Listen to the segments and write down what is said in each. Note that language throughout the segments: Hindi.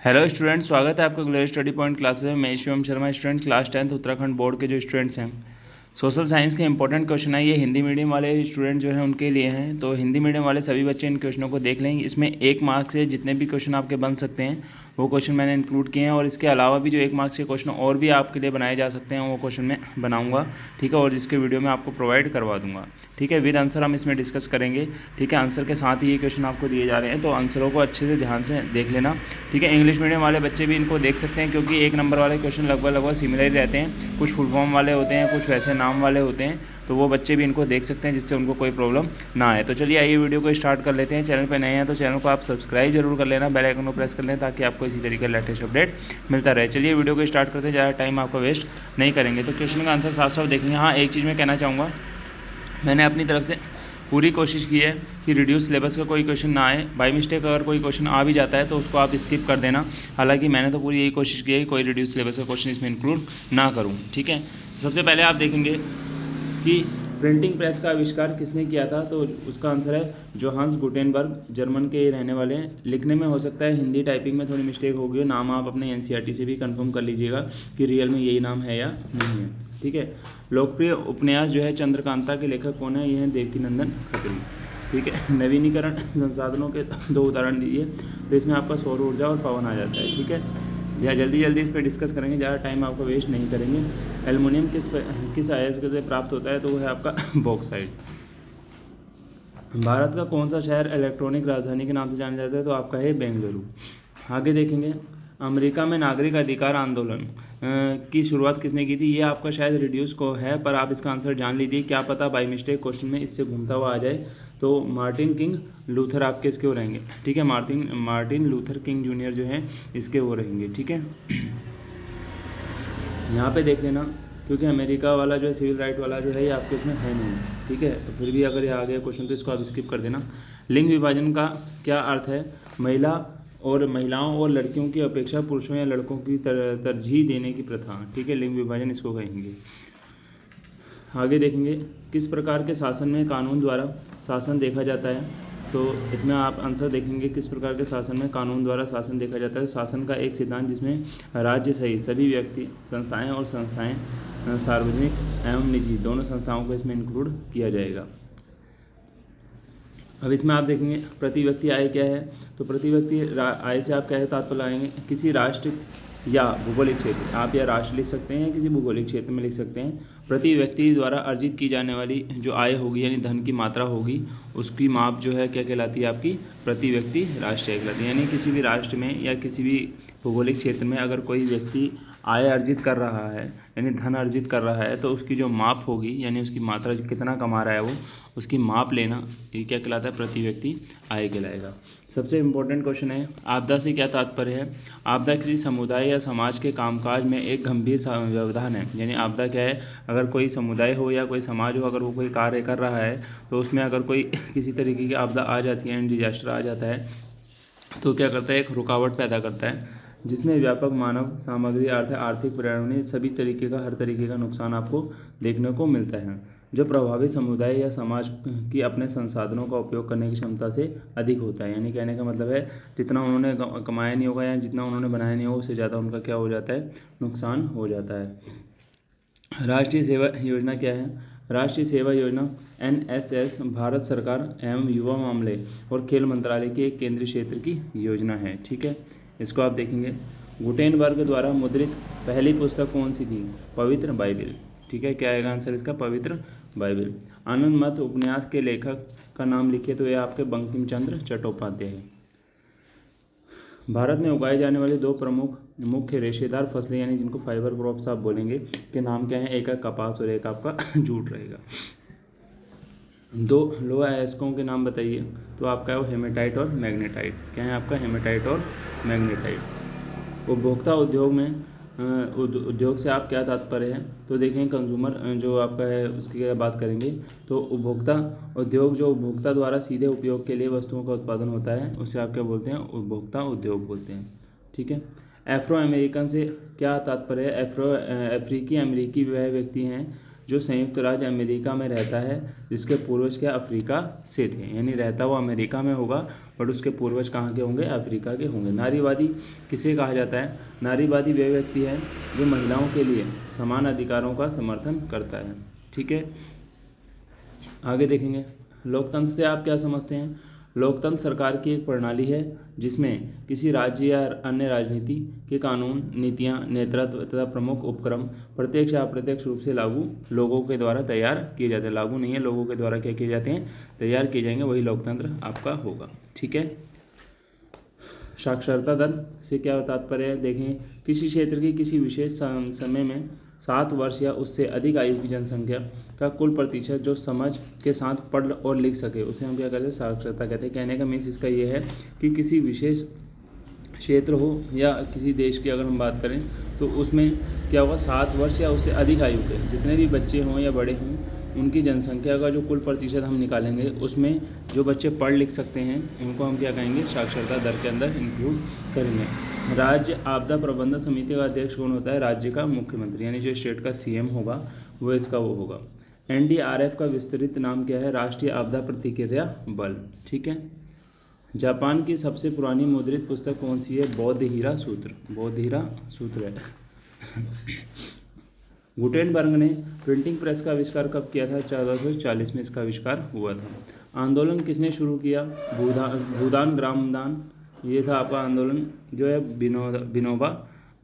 हेलो स्टूडेंट, स्वागत है आपका ग्लोबल स्टडी पॉइंट क्लासेस में। मैं Shivam Sharma, student class 10th Uttarakhand board के जो स्टूडेंट्स हैं। सोशल साइंस के इंपॉर्टेंट क्वेश्चन है, ये हिंदी मीडियम वाले स्टूडेंट जो हैं उनके लिए हैं। तो हिंदी मीडियम वाले सभी बच्चे इन क्वेश्चनों को देख लेंगे। इसमें 1 मार्क से जितने भी क्वेश्चन आपके बन सकते हैं वो क्वेश्चन मैंने इंक्लूड किए हैं, और इसके अलावा भी जो 1 मार्क्स के क्वेश्चन और भी आपके लिए बनाए जा सकते हैं वो क्वेश्चन मैं बनाऊंगा, ठीक है। और इसके वीडियो में आपको प्रोवाइड करवा दूंगा, ठीक है। विद आंसर हम इसमें डिस्कस करेंगे, ठीक है। आंसर के साथ ही ये क्वेश्चन आपको दिए जा रहे हैं, तो आंसरों को अच्छे से ध्यान से देख लेना, ठीक है। इंग्लिश मीडियम वाले बच्चे भी इनको देख सकते हैं, क्योंकि 1 नंबर वाले क्वेश्चन लगभग सिमिलर ही रहते हैं। कुछ फुल फॉर्म वाले होते हैं, कुछ वैसे नाम वाले होते हैं, तो वो बच्चे भी इनको देख सकते हैं, जिससे उनको कोई प्रॉब्लम ना आए। तो चलिए आइए वीडियो को स्टार्ट कर लेते हैं। चैनल पर नए हैं तो चैनल को आप सब्सक्राइब जरूर कर लेना, बेल आइकन को प्रेस कर लें, ताकि आपको इसी तरीके का लेटेस्ट अपडेट मिलता रहे। चलिए वीडियो को स्टार्ट करते हैं, ज़्यादा टाइम आपका वेस्ट नहीं करेंगे। तो क्वेश्चन का आंसर साफ साफ देखेंगे। हाँ, एक चीज़ मैं कहना चाहूँगा, मैंने अपनी तरफ से पूरी कोशिश की है कि रिड्यूस सिलेबस का कोई क्वेश्चन ना आए। बाई मिस्टेक अगर कोई क्वेश्चन आ भी जाता है तो उसको आप स्किप कर देना। हालांकि मैंने तो पूरी यही कोशिश की है कि कोई रिड्यूस सिलेबस का क्वेश्चन इसमें इंक्लूड ना करूं, ठीक है। सबसे पहले आप देखेंगे कि प्रिंटिंग प्रेस का आविष्कार किसने किया था, तो उसका आंसर है जोहान्स गुटेनबर्ग, जर्मन के रहने वाले हैं। लिखने में हो सकता है हिंदी टाइपिंग में थोड़ी मिस्टेक होगी, हो नाम आप अपने एनसीईआरटी से भी कंफर्म कर लीजिएगा कि रियल में यही नाम है या नहीं है, ठीक है। लोकप्रिय उपन्यास जो है चंद्रकांता के लेखक कौन है, ये हैं देवकीनंदन खत्री, ठीक है। नवीनीकरण संसाधनों के 2 उदाहरण दिए, तो इसमें आपका सौर ऊर्जा और पवन आ जाता है, ठीक है। या जल्दी इस पर डिस्कस करेंगे, ज़्यादा टाइम आपको वेस्ट नहीं करेंगे। एल्युमिनियम किस अयस्क से प्राप्त होता है, तो वो है आपका बॉक्साइट। भारत का कौन सा शहर इलेक्ट्रॉनिक राजधानी के नाम से जाना जाता है, तो आपका है बेंगलुरु। आगे देखेंगे, अमेरिका में नागरिक अधिकार आंदोलन की शुरुआत किसने की थी। ये आपका शायद रिड्यूस को है, पर आप इसका आंसर जान लीजिए, क्या पता बाई मिस्टेक क्वेश्चन में इससे घूमता हुआ आ जाए। तो मार्टिन किंग लूथर आपके इसके वो रहेंगे, ठीक है। मार्टिन लूथर किंग जूनियर जो हैं इसके वो रहेंगे, ठीक है। यहाँ पे देख लेना, क्योंकि अमेरिका वाला जो है सिविल राइट वाला जो है ये आपके उसमें है नहीं, ठीक है। तो फिर भी अगर ये आ गया क्वेश्चन तो इसको आप स्किप कर देना। लिंग विभाजन का क्या अर्थ है, महिलाओं और लड़कियों की अपेक्षा पुरुषों या लड़कों की तरजीह देने की प्रथा, ठीक है। लिंग विभाजन इसको कहेंगे। आगे देखेंगे, किस प्रकार के शासन में कानून द्वारा शासन देखा जाता है, तो इसमें आप आंसर देखेंगे किस प्रकार के शासन में कानून द्वारा शासन देखा जाता है। शासन का एक सिद्धांत जिसमें राज्य सहित सभी व्यक्ति, संस्थाएं और संस्थाएं सार्वजनिक एवं निजी दोनों संस्थाओं को इसमें इंक्लूड किया जाएगा। अब इसमें आप देखेंगे प्रति व्यक्ति आय क्या है, तो प्रति व्यक्ति आय से आप क्या है तात्पर्य लगाएंगे, किसी राष्ट्र या भूगोलिक क्षेत्र, आप या राष्ट्र लिख सकते हैं, किसी भूगोलिक क्षेत्र में लिख सकते हैं। प्रति व्यक्ति द्वारा अर्जित की जाने वाली जो आय होगी, यानी धन की मात्रा होगी, उसकी माप जो है क्या कहलाती है आपकी, प्रति व्यक्ति राष्ट्रीय कहलाती है। यानी किसी भी राष्ट्र में या किसी भी भौगोलिक क्षेत्र में अगर कोई व्यक्ति आय अर्जित कर रहा है, यानी धन अर्जित कर रहा है, तो उसकी जो माप होगी, यानी उसकी मात्रा जो कितना कमा रहा है वो, उसकी माप लेना, ये क्या कहलाता है, प्रति व्यक्ति आय कहलाएगा। सबसे इम्पोर्टेंट क्वेश्चन है, आपदा से क्या तात्पर्य है। आपदा किसी समुदाय या समाज के कामकाज में एक गंभीर व्यवधान है। यानी आपदा क्या है, अगर कोई समुदाय हो या कोई समाज हो, अगर वो कोई कार्य कर रहा है, तो उसमें अगर कोई किसी तरीके की आपदा आ जाती है, डिजास्टर आ जाता है, तो क्या करता है, एक रुकावट पैदा करता है, जिसमें व्यापक मानव सामग्री, आर्थिक पर्यावरणीय सभी तरीके का, हर तरीके का नुकसान आपको देखने को मिलता है, जो प्रभावित समुदाय या समाज की अपने संसाधनों का उपयोग करने की क्षमता से अधिक होता है। यानी कहने का मतलब है, जितना उन्होंने कमाया नहीं होगा या जितना उन्होंने बनाया नहीं होगा, उससे ज़्यादा उनका क्या हो जाता है, नुकसान हो जाता है। राष्ट्रीय सेवा योजना क्या है। राष्ट्रीय सेवा योजना एनएसएस भारत सरकार एवं युवा मामले और खेल मंत्रालय के एक केंद्रीय क्षेत्र की योजना है, ठीक है। इसको आप देखेंगे, गुटेनबर्ग द्वारा मुद्रित पहली पुस्तक कौन सी थी, पवित्र बाइबिल, ठीक है। क्या आएगा आंसर इसका, पवित्र बाइबिल। आनंद मठ उपन्यास के लेखक का नाम लिखिए, तो ये आपके बंकिम चंद्र चट्टोपाध्याय है। भारत में उगाए जाने वाले 2 प्रमुख मुख्य रेशेदार फसलें, यानी जिनको फाइबर क्रॉप्स आप बोलेंगे, के नाम क्या हैं, एक है कपास और एक आपका जूट रहेगा। 2 लोहा अयस्कों के नाम बताइए, तो आपका है वो हेमेटाइट और मैग्नेटाइट। क्या है आपका, हेमेटाइट और मैग्नेटाइट। उपभोक्ता उद्योग से आप क्या तात्पर्य है, तो देखें कंज्यूमर जो आपका है उसकी क्या बात करेंगे, तो उपभोक्ता उद्योग जो उपभोक्ता द्वारा सीधे उपयोग के लिए वस्तुओं का उत्पादन होता है, उसे आप क्या बोलते हैं, उपभोक्ता उद्योग बोलते हैं, ठीक है। एफ्रो अमेरिकन से क्या तात्पर्य है, अफ्रीकी अमेरिकी वह व्यक्ति हैं जो संयुक्त राज्य अमेरिका में रहता है, जिसके पूर्वज क्या अफ्रीका से थे। यानी रहता वो अमेरिका में होगा बट उसके पूर्वज कहाँ के होंगे, अफ्रीका के होंगे। नारीवादी किसे कहा जाता है? नारीवादी वह व्यक्ति है जो महिलाओं के लिए समान अधिकारों का समर्थन करता है। ठीक है, आगे देखेंगे। लोकतंत्र से आप क्या समझते हैं? लोकतंत्र सरकार की एक प्रणाली है जिसमें किसी राज्य या अन्य राजनीति के कानून, नीतियां, नेतृत्व तथा प्रमुख उपक्रम प्रत्यक्ष या अप्रत्यक्ष रूप से लागू लोगों के द्वारा तैयार किए जाते हैं। लागू नहीं है, लोगों के द्वारा क्या किए जाते हैं, तैयार किए जाएंगे, वही लोकतंत्र आपका होगा। ठीक है, साक्षरता दर से क्या तात्पर्य है? देखें, किसी क्षेत्र की किसी विशेष समय में 7 वर्ष या उससे अधिक आयु की जनसंख्या का कुल प्रतिशत जो समझ के साथ पढ़ और लिख सके, उसे हम क्या कहते हैं, साक्षरता कहते हैं। कहने का मीन्स इसका ये है कि किसी विशेष क्षेत्र हो या किसी देश की अगर हम बात करें तो उसमें क्या होगा, 7 वर्ष या उससे अधिक आयु के जितने भी बच्चे हों या बड़े हों, उनकी जनसंख्या का जो कुल प्रतिशत हम निकालेंगे उसमें जो बच्चे पढ़ लिख सकते हैं उनको हम क्या कहेंगे, साक्षरता दर के अंदर इंक्लूड करेंगे। राज्य आपदा प्रबंधन समिति का अध्यक्ष कौन होता है? राज्य का मुख्यमंत्री, यानी जो स्टेट का सीएम होगा वो इसका वो होगा। एनडीआरएफ का विस्तृत नाम क्या है? राष्ट्रीय आपदा प्रतिक्रिया बल। ठीक है, जापान की सबसे पुरानी मुद्रित पुस्तक कौन सी है? बौद्ध हीरा सूत्र। बौद्ध हीरा सूत्र है। गुटेनबर्ग ने प्रिंटिंग प्रेस का आविष्कार कब किया था? 1440 में इसका आविष्कार हुआ था। आंदोलन किसने शुरू किया? भूदान ग्रामदान, ये था आपका आंदोलन जो है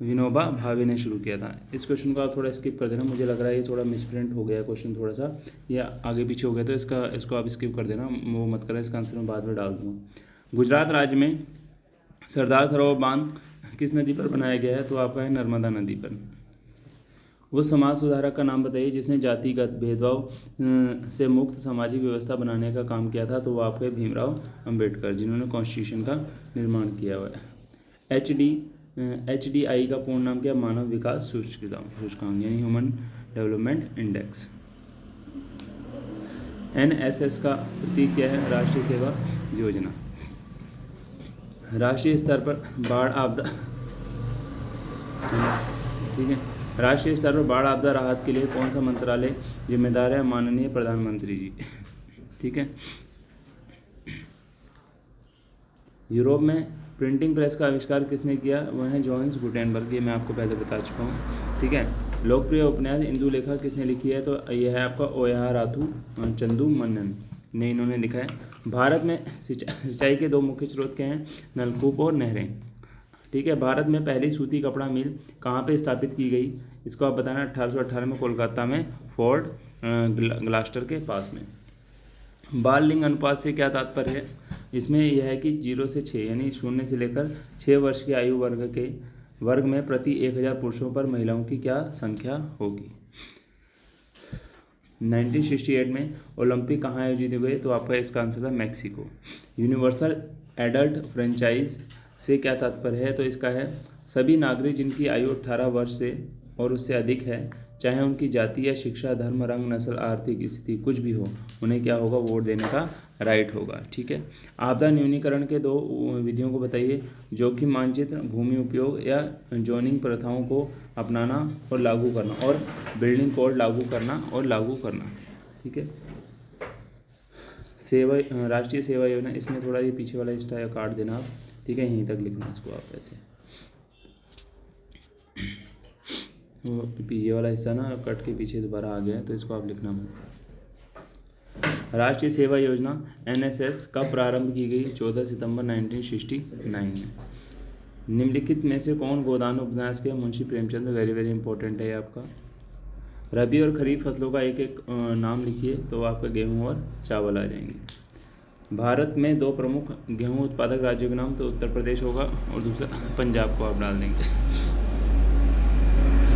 विनोबा भावे ने शुरू किया था। इस क्वेश्चन को आप थोड़ा स्किप कर देना, मुझे लग रहा है ये थोड़ा मिसप्रिंट हो गया क्वेश्चन, थोड़ा सा या आगे पीछे हो गया, तो इसको आप स्किप कर देना, वो मत करना, इसका आंसर मैं बाद में डाल दूँगा। गुजरात राज्य में सरदार सरोवर बांध किस नदी पर बनाया गया है? तो आपका है नर्मदा नदी पर। वो समाज सुधारक का नाम बताइए जिसने जातिगत भेदभाव से मुक्त सामाजिक व्यवस्था बनाने का काम किया था। तो वो आपके भीमराव अंबेडकर, जिन्होंने कॉन्स्टिट्यूशन का निर्माण किया हुआ है। HDI का पूर्ण नाम क्या? मानव विकास सूचकांक, यानी ह्यूमन डेवलपमेंट इंडेक्स। NSS का प्रतीक क्या है? राष्ट्रीय सेवा योजना। राष्ट्रीय स्तर पर बाढ़ आपदा, ठीक है, राष्ट्रीय स्तर पर बाढ़ आपदा राहत के लिए कौन सा मंत्रालय जिम्मेदार है? माननीय प्रधानमंत्री जी। ठीक है, यूरोप में प्रिंटिंग प्रेस का आविष्कार किसने किया? वह है जोहान्स गुटेनबर्ग, ये मैं आपको पहले बता चुका हूँ। ठीक है, लोकप्रिय उपन्यास इंदु लेखा किसने लिखी है? तो यह है आपका ओयार राथू चंदू मनन ने इन्होंने लिखा है। भारत में सिंचाई के 2 मुख्य स्रोत क्या हैं? नलकूप और नहरें। ठीक है, भारत में पहली सूती कपड़ा मिल कहाँ पे स्थापित की गई? इसको आप बताना। 1818 में कोलकाता में फोर्ट ग्लास्टर के पास में। बाल लिंग अनुपात से क्या तात्पर्य है? इसमें यह है कि 0 से 6 यानी 0 से लेकर 6 वर्ष की आयु वर्ग में प्रति 1000 पुरुषों पर महिलाओं की क्या संख्या होगी। 1968 में ओलंपिक कहाँ आयोजित हुए? तो आपका इसका आंसर था मैक्सिको। यूनिवर्सल एडल्ट फ्रेंचाइज से क्या तात्पर्य है? तो इसका है सभी नागरिक जिनकी आयु 18 वर्ष से और उससे अधिक है, चाहे उनकी जाति या शिक्षा, धर्म, रंग, नस्ल, आर्थिक स्थिति कुछ भी हो, उन्हें क्या होगा? वोट देने का राइट होगा। ठीक है, आपदा न्यूनीकरण के 2 विधियों को बताइए। जोखिम मानचित्र, भूमि उपयोग या जोनिंग प्रथाओं को अपनाना और लागू करना, और बिल्डिंग कोड लागू करना। ठीक है, राष्ट्रीय सेवा योजना, इसमें थोड़ा ये पीछे वाला हिस्सा काट देना आप। ठीक है, यहीं तक लिखना इसको आप ऐसे, ये वाला हिस्सा ना कट के पीछे दोबारा आ गया है, तो इसको आप लिखना मत। राष्ट्रीय सेवा योजना NSS कब प्रारंभ की गई? 14 सितंबर 1969 में। निम्नलिखित में से कौन गोदान उपन्यास के? Munshi Premchand. Very very important है ये आपका। रबी और खरीफ फसलों का एक एक नाम लिखिए, तो आपका गेहूँ और चावल आ जाएंगे। भारत में 2 प्रमुख गेहूँ उत्पादक राज्यों के नाम, तो उत्तर प्रदेश होगा और दूसरा पंजाब को आप डाल देंगे।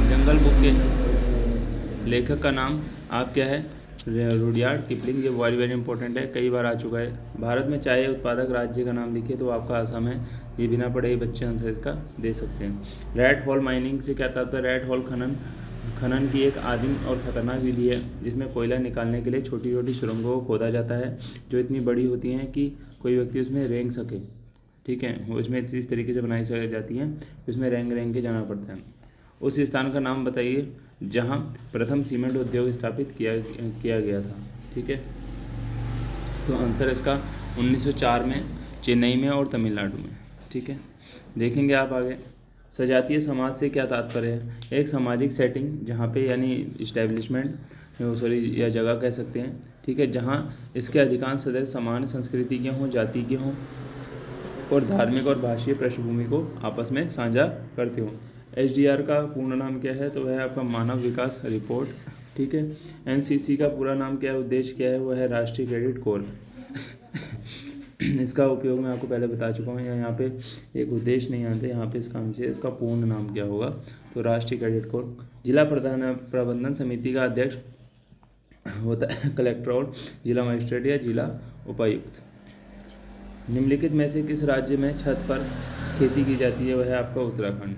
जंगल बुक के लेखक का नाम आप क्या है? Rudyard Kipling. ये वेरी वेरी इंपॉर्टेंट है, कई बार आ चुका है। भारत में चाय उत्पादक राज्य का नाम लिखिए, तो आपका असम है। ये बिना पढ़े ही बच्चे आंसर इसका दे सकते हैं। रेड हॉल माइनिंग से क्या तात्पर्य? रेड हॉल खनन की एक आदिम और खतरनाक विधि है जिसमें कोयला निकालने के लिए छोटी छोटी सुरंगों को खोदा जाता है, जो इतनी बड़ी होती हैं कि कोई व्यक्ति उसमें रेंग सके। ठीक है, वो इसमें इस तरीके से बनाई जाती हैं, इसमें रेंग के जाना पड़ता है। उस स्थान का नाम बताइए जहाँ प्रथम सीमेंट उद्योग स्थापित किया गया था। ठीक है, तो आंसर इसका 1904 में चेन्नई में और तमिलनाडु में। ठीक है, देखेंगे आप आगे। सजातीय समाज से क्या तात्पर्य है? एक सामाजिक सेटिंग जहाँ पे यानी इस्टेब्लिशमेंट सॉरी या जगह कह सकते हैं। ठीक है, जहाँ इसके अधिकांश सदस्य समान संस्कृति के हों, जाति के हों और धार्मिक और भाषीय पृष्ठभूमि को आपस में साझा करते हों। HDR का पूर्ण नाम क्या है? तो वह है आपका मानव विकास रिपोर्ट। ठीक है, NCC का पूरा नाम क्या है, उद्देश्य क्या है? वह है राष्ट्रीय क्रेडिट कोर। इसका उपयोग मैं आपको पहले बता चुका हूँ। यहाँ पे एक उद्देश्य नहीं आते, यहाँ पे इसका आंसर इसका पूर्ण नाम क्या होगा? तो राष्ट्रीय क्रेडिट कोर। जिला प्रबंधन समिति का अध्यक्ष होता है कलेक्टर और जिला मजिस्ट्रेट या जिला उपायुक्त। निम्नलिखित में से किस राज्य में छत पर खेती की जाती है? वह है आपका उत्तराखंड।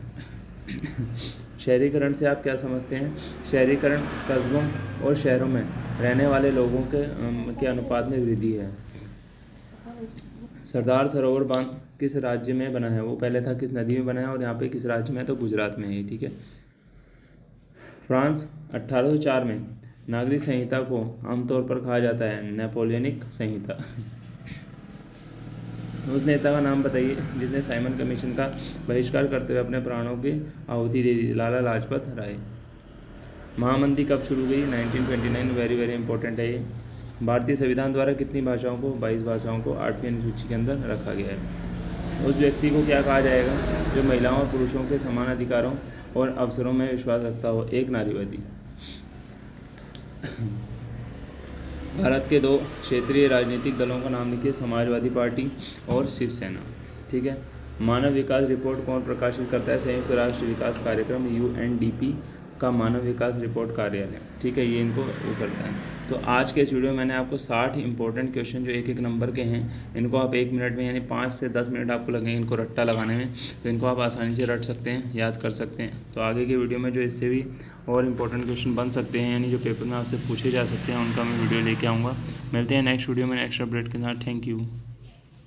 शहरीकरण से आप क्या समझते हैं? शहरीकरण कस्बों और शहरों में रहने वाले लोगों के अनुपात में वृद्धि है। सरदार सरोवर बांध किस राज्य में बना है? वो पहले था किस नदी में बना है और यहाँ पे किस राज्य में है? तो गुजरात में है। ठीक है, फ्रांस 1804 में नागरिक संहिता को आमतौर पर कहा जाता है नेपोलियनिक संहिता। उस नेता का नाम बताइए जिसने साइमन कमीशन का बहिष्कार करते हुए अपने प्राणों की आहुति दे दी। लाला लाजपत राय। महामंदी कब शुरू हुई? 1929। वेरी वेरी इंपॉर्टेंट है ये। भारतीय संविधान द्वारा कितनी भाषाओं को? 22 भाषाओं को 8वीं अनुसूची के अंदर रखा गया है। उस व्यक्ति को क्या कहा जाएगा जो महिलाओं और पुरुषों के समान अधिकारों और अवसरों में विश्वास रखता हो? एक नारीवादी। भारत के 2 क्षेत्रीय राजनीतिक दलों का नाम लिखिए, समाजवादी पार्टी और शिवसेना। ठीक है, मानव विकास रिपोर्ट कौन प्रकाशित करता है? संयुक्त राष्ट्र विकास कार्यक्रम UNDP का मानव विकास रिपोर्ट कार्यालय। ठीक है, ये इनको वो करता है। तो आज के इस वीडियो में मैंने आपको 60 इंपॉर्टेंट क्वेश्चन जो एक नंबर के हैं, इनको आप 1 मिनट में यानी 5 से 10 मिनट आपको लगेंगे इनको रट्टा लगाने में, तो इनको आप आसानी से रट सकते हैं, याद कर सकते हैं। तो आगे के वीडियो में जो इससे भी और इंपॉर्टेंट क्वेश्चन बन सकते हैं यानी जो पेपर में आपसे पूछे जा सकते हैं, उनका मैं वीडियो लेके आऊँगा। मिलते हैं नेक्स्ट वीडियो में नेक्स्ट अपडेट के साथ। Thank you.